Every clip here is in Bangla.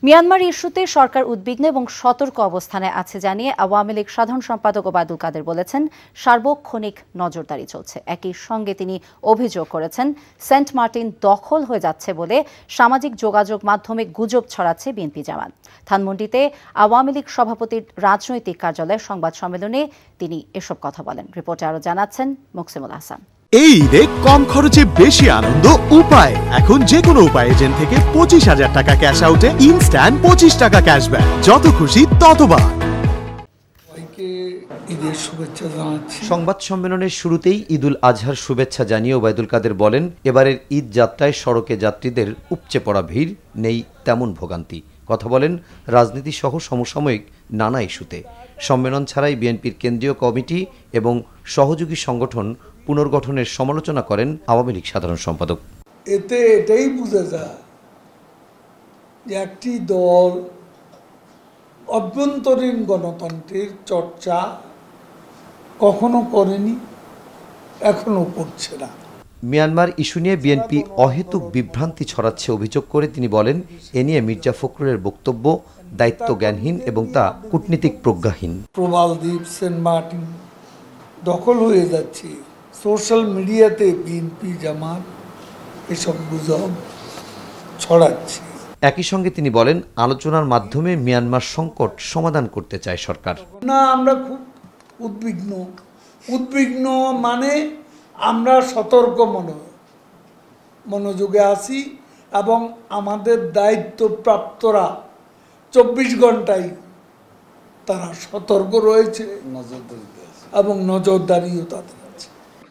মিয়ানমার ইস্যুতে সরকার উদ্বিগ্ন এবং সতর্ক অবস্থানে আছে জানিয়ে আওয়ামী লীগ সাধারণ সম্পাদক ওবায়দুল কাদের বলেছেন, সার্বক্ষণিক নজরদারি চলছে। একই সঙ্গে তিনি অভিযোগ করেছেন, সেন্ট মার্টিন দখল হয়ে যাচ্ছে বলে সামাজিক যোগাযোগ মাধ্যমে গুজব ছড়াচ্ছে বিএনপি জামাত। ধানমন্ডিতে আওয়ামী লীগ সভাপতির রাজনৈতিক কার্যালয়ে সংবাদ সম্মেলনে তিনি এসব কথা বলেন। রিপোর্টে আরও জানাচ্ছেন মুকসিমুল হাসান। এই ঈদে কম খরচে বেশি আনন্দ উপায়। এখন যে কোনো উপায় এজেন্ট থেকে 25,000 টাকা ক্যাশ আউটে ইনস্ট্যান্ট 25 টাকা ক্যাশব্যাক। যত খুশি ততবার। সংবাদ সম্মেলনের শুরুতেই ঈদুল আজহার শুভেচ্ছা জানিয়ে ওবায়দুল কাদের বলেন, এবারের ঈদ যাত্রায় সড়কে যাত্রীদের উপচে পড়া ভিড়, নেই তেমন ভোগান্তি। কথা বলেন রাজনীতি সহ সমসাময়িক নানা ইস্যুতে। সম্মেলন ছাড়াই বিএনপির কেন্দ্রীয় কমিটি এবং সহযোগী সংগঠন পুনর্গঠনের সমালোচনা করেন আওয়ামী লীগ সাধারণ সম্পাদক। এতে এটাই বোঝা যায় যে একটি দল অভ্যন্তরীণ গণতন্ত্রের চর্চা কখনো করেনি, এখনো করছে না। মিয়ানমার ইস্যু নিয়ে বিএনপি অহেতুক বিভ্রান্তি ছড়াচ্ছে অভিযোগ করে তিনি বলেন, এ নিয়ে মির্জা ফখরুলের বক্তব্য দায়িত্ব জ্ঞানহীন এবং তা কূটনীতিক প্রজ্ঞাহীন। প্রবাল দ্বীপ, সেন্ট মার্টিন দখল হয়ে যাচ্ছে, সোশ্যাল মিডিয়াতে বিএনপি জামাত এসব গুজব ছড়াচ্ছে। একই সঙ্গে তিনি বলেন, আলোচনার মাধ্যমে মিয়ানমার সংকট সমাধান করতে চায় সরকার। না, আমরা খুব উদ্বিগ্ন মানে আমরা সতর্ক মনোযোগে আছি এবং আমাদের দায়িত্বপ্রাপ্তরা 24 ঘন্টায় তারা সতর্ক রয়েছে এবং নজরদারিও তাদের আছে।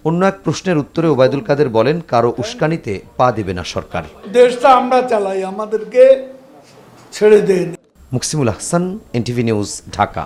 অন্য এক প্রশ্নের উত্তরে ওবায়দুল কাদের বলেন, কারো উস্কানিতে পা দেবে না সরকার। দেশটা আমরা চালাই, আমাদেরকে ছেড়ে দেন। Muksimul Hasan, NTV news, Dhaka.